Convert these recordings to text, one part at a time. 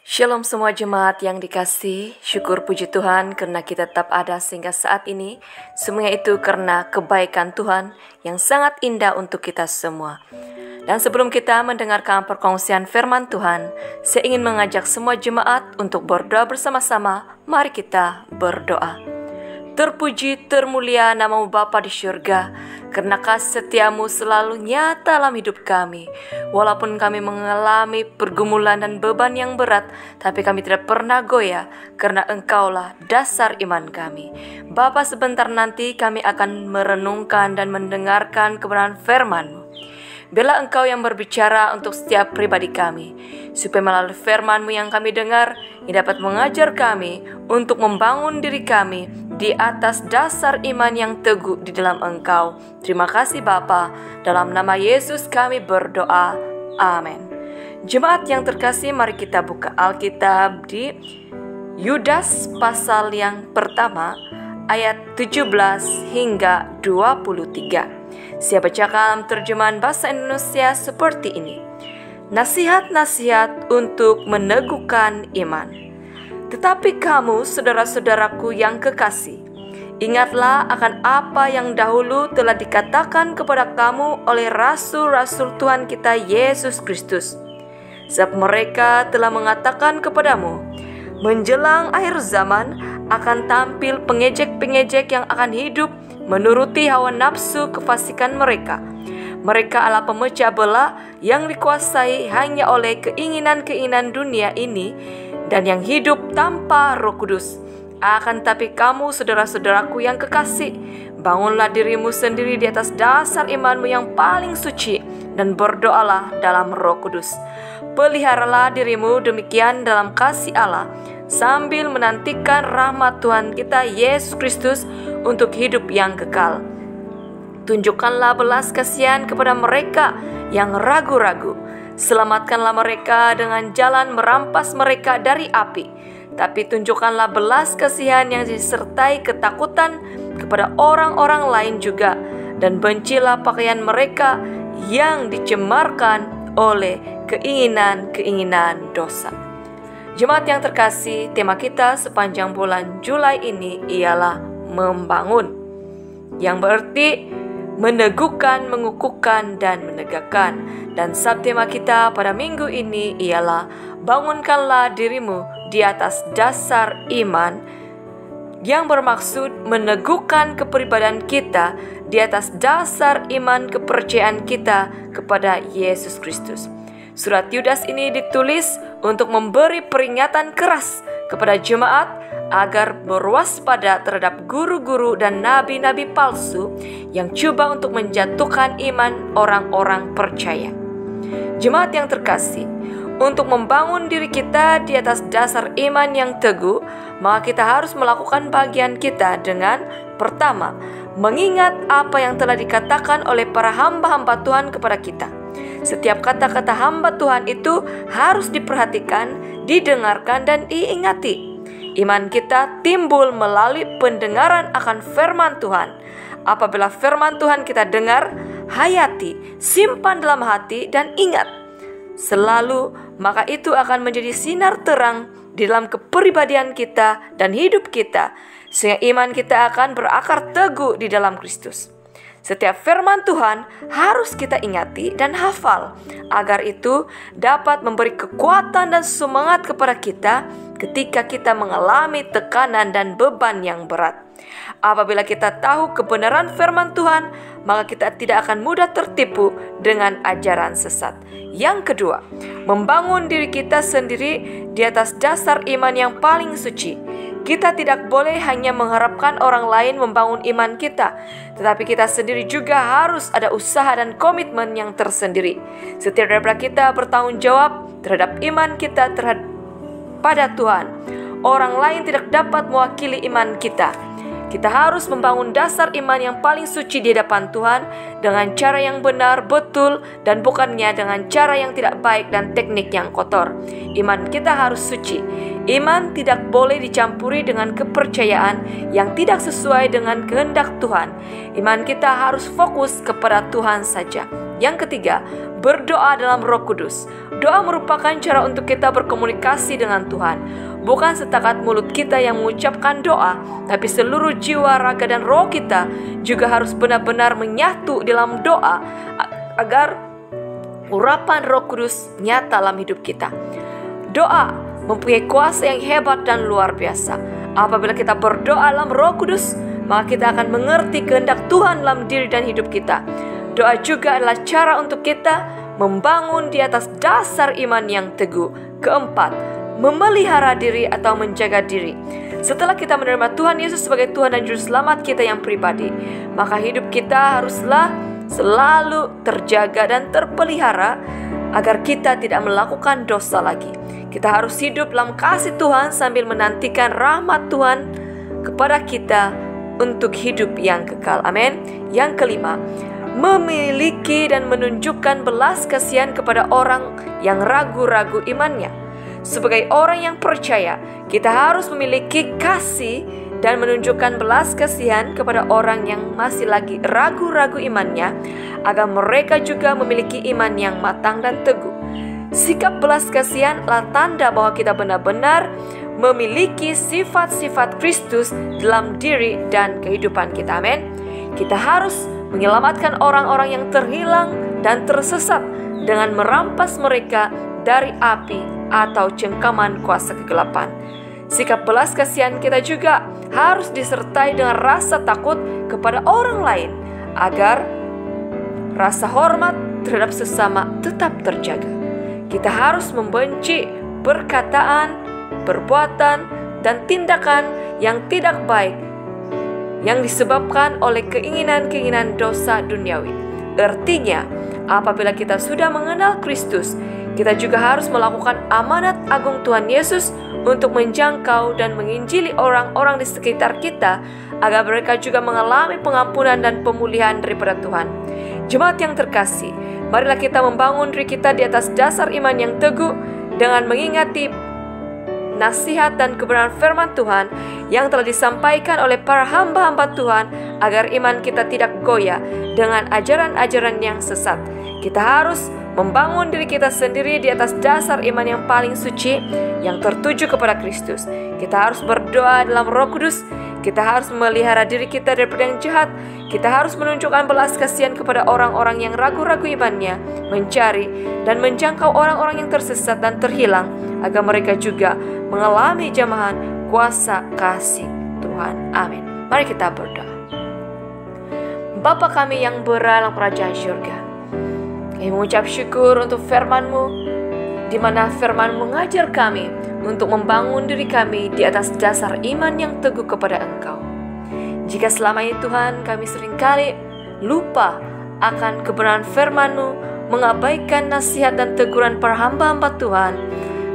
Shalom semua jemaat yang dikasih, syukur puji Tuhan karena kita tetap ada sehingga saat ini. Semuanya itu karena kebaikan Tuhan yang sangat indah untuk kita semua. Dan sebelum kita mendengarkan perkongsian firman Tuhan, saya ingin mengajak semua jemaat untuk berdoa bersama-sama. Mari kita berdoa. Terpuji, termulia namamu Bapa di syurga, karena kasih setiamu selalu nyata dalam hidup kami. Walaupun kami mengalami pergumulan dan beban yang berat, tapi kami tidak pernah goyah, karena Engkaulah dasar iman kami. Bapa, sebentar nanti kami akan merenungkan dan mendengarkan kebenaran firman-Mu. Biarlah Engkau yang berbicara untuk setiap pribadi kami, supaya melalui firman-Mu yang kami dengar, ini dapat mengajar kami untuk membangun diri kami di atas dasar iman yang teguh di dalam Engkau. Terima kasih Bapa, dalam nama Yesus kami berdoa, amin. Jemaat yang terkasih, mari kita buka Alkitab di Yudas pasal yang pertama, ayat 17 hingga 23. Saya bacakan terjemahan bahasa Indonesia seperti ini. Nasihat-nasihat untuk meneguhkan iman. Tetapi kamu, saudara-saudaraku yang kekasih, ingatlah akan apa yang dahulu telah dikatakan kepada kamu oleh rasul-rasul Tuhan kita Yesus Kristus. Sebab mereka telah mengatakan kepadamu, menjelang akhir zaman akan tampil pengejek-pengejek yang akan hidup menuruti hawa nafsu kefasikan mereka. Mereka adalah pemecah belah yang dikuasai hanya oleh keinginan-keinginan dunia ini dan yang hidup tanpa Roh Kudus. Akan tapi kamu, saudara-saudaraku yang kekasih, bangunlah dirimu sendiri di atas dasar imanmu yang paling suci dan berdoalah dalam Roh Kudus. Peliharalah dirimu demikian dalam kasih Allah, sambil menantikan rahmat Tuhan kita Yesus Kristus untuk hidup yang kekal. Tunjukkanlah belas kasihan kepada mereka yang ragu-ragu. Selamatkanlah mereka dengan jalan merampas mereka dari api. Tapi tunjukkanlah belas kasihan yang disertai ketakutan kepada orang-orang lain juga. Dan bencilah pakaian mereka yang dicemarkan oleh keinginan-keinginan dosa. Jemaat yang terkasih, tema kita sepanjang bulan Juli ini ialah membangun, yang berarti meneguhkan, mengukuhkan, dan menegakkan. Dan subtema kita pada minggu ini ialah bangunkanlah dirimu di atas dasar iman, yang bermaksud meneguhkan kepribadian kita di atas dasar iman kepercayaan kita kepada Yesus Kristus. Surat Yudas ini ditulis untuk memberi peringatan keras kepada jemaat agar berwaspada terhadap guru-guru dan nabi-nabi palsu yang coba untuk menjatuhkan iman orang-orang percaya. Jemaat yang terkasih, untuk membangun diri kita di atas dasar iman yang teguh, maka kita harus melakukan bagian kita dengan pertama, mengingat apa yang telah dikatakan oleh para hamba-hamba Tuhan kepada kita. Setiap kata-kata hamba Tuhan itu harus diperhatikan, didengarkan, dan diingati. Iman kita timbul melalui pendengaran akan firman Tuhan. Apabila firman Tuhan kita dengar, hayati, simpan dalam hati, dan ingat selalu, maka itu akan menjadi sinar terang di dalam kepribadian kita dan hidup kita, sehingga iman kita akan berakar teguh di dalam Kristus. Setiap firman Tuhan harus kita ingati dan hafal, agar itu dapat memberi kekuatan dan semangat kepada kita ketika kita mengalami tekanan dan beban yang berat. Apabila kita tahu kebenaran firman Tuhan, maka kita tidak akan mudah tertipu dengan ajaran sesat. Yang kedua, membangun diri kita sendiri di atas dasar iman yang paling suci. Kita tidak boleh hanya mengharapkan orang lain membangun iman kita, tetapi kita sendiri juga harus ada usaha dan komitmen yang tersendiri. Setiap dari kita bertanggung jawab terhadap iman kita pada Tuhan. Orang lain tidak dapat mewakili iman kita. Kita harus membangun dasar iman yang paling suci di hadapan Tuhan dengan cara yang benar, betul, dan bukannya dengan cara yang tidak baik dan teknik yang kotor. Iman kita harus suci. Iman tidak boleh dicampuri dengan kepercayaan yang tidak sesuai dengan kehendak Tuhan. Iman kita harus fokus kepada Tuhan saja. Yang ketiga, berdoa dalam Roh Kudus. Doa merupakan cara untuk kita berkomunikasi dengan Tuhan. Bukan setakat mulut kita yang mengucapkan doa, tapi seluruh jiwa, raga, dan roh kita juga harus benar-benar menyatu dalam doa agar urapan Roh Kudus nyata dalam hidup kita. Doa mempunyai kuasa yang hebat dan luar biasa. Apabila kita berdoa dalam Roh Kudus, maka kita akan mengerti kehendak Tuhan dalam diri dan hidup kita. Doa juga adalah cara untuk kita membangun di atas dasar iman yang teguh. Keempat, memelihara diri atau menjaga diri. Setelah kita menerima Tuhan Yesus sebagai Tuhan dan Juru Selamat kita yang pribadi, maka hidup kita haruslah selalu terjaga dan terpelihara agar kita tidak melakukan dosa lagi. Kita harus hidup dalam kasih Tuhan sambil menantikan rahmat Tuhan kepada kita untuk hidup yang kekal. Amin. Yang kelima, memiliki dan menunjukkan belas kasihan kepada orang yang ragu-ragu imannya. Sebagai orang yang percaya, kita harus memiliki kasih dan menunjukkan belas kasihan kepada orang yang masih lagi ragu-ragu imannya, agar mereka juga memiliki iman yang matang dan teguh. Sikap belas kasihan adalah tanda bahwa kita benar-benar memiliki sifat-sifat Kristus dalam diri dan kehidupan kita. Amin. Kita harus menyelamatkan orang-orang yang terhilang dan tersesat dengan merampas mereka dari api atau cengkaman kuasa kegelapan. Sikap belas kasihan kita juga harus disertai dengan rasa takut kepada orang lain, agar rasa hormat terhadap sesama tetap terjaga. Kita harus membenci perkataan, perbuatan, dan tindakan yang tidak baik yang disebabkan oleh keinginan-keinginan dosa duniawi. Artinya, apabila kita sudah mengenal Kristus, kita juga harus melakukan amanat agung Tuhan Yesus untuk menjangkau dan menginjili orang-orang di sekitar kita, agar mereka juga mengalami pengampunan dan pemulihan daripada Tuhan. Jemaat yang terkasih, marilah kita membangun diri kita di atas dasar iman yang teguh dengan mengingati nasihat dan kebenaran firman Tuhan yang telah disampaikan oleh para hamba-hamba Tuhan, agar iman kita tidak goyah dengan ajaran-ajaran yang sesat. Kita harus membangun diri kita sendiri di atas dasar iman yang paling suci, yang tertuju kepada Kristus. Kita harus berdoa dalam Roh Kudus. Kita harus memelihara diri kita daripada yang jahat. Kita harus menunjukkan belas kasihan kepada orang-orang yang ragu-ragu imannya, mencari dan menjangkau orang-orang yang tersesat dan terhilang, agar mereka juga mengalami jamahan kuasa kasih Tuhan. Amin. Mari kita berdoa. Bapa kami yang berada dalam kerajaan surga, kami mengucap syukur untuk firman-Mu, di mana firman mengajar kami untuk membangun diri kami di atas dasar iman yang teguh kepada Engkau. Jika selama ini Tuhan kami seringkali lupa akan kebenaran firman-Mu, mengabaikan nasihat dan teguran para hamba-hamba Tuhan,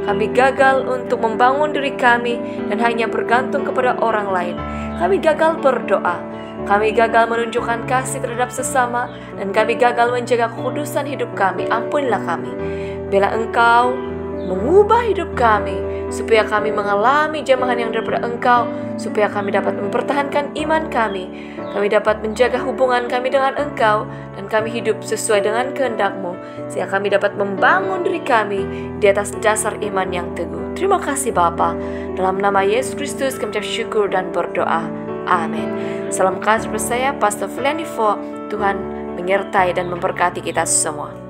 kami gagal untuk membangun diri kami dan hanya bergantung kepada orang lain. Kami gagal berdoa, kami gagal menunjukkan kasih terhadap sesama, dan kami gagal menjaga kekudusan hidup kami. Ampunilah kami. Bila Engkau mengubah hidup kami, supaya kami mengalami jamahan yang daripada Engkau, supaya kami dapat mempertahankan iman kami dapat menjaga hubungan kami dengan Engkau, dan kami hidup sesuai dengan kehendak-Mu, sehingga kami dapat membangun diri kami di atas dasar iman yang teguh. Terima kasih Bapa. Dalam nama Yesus Kristus kami ucap syukur dan berdoa. Amin. Salam kasih bersaya Pastor Feliani Fo. Tuhan menyertai dan memberkati kita semua.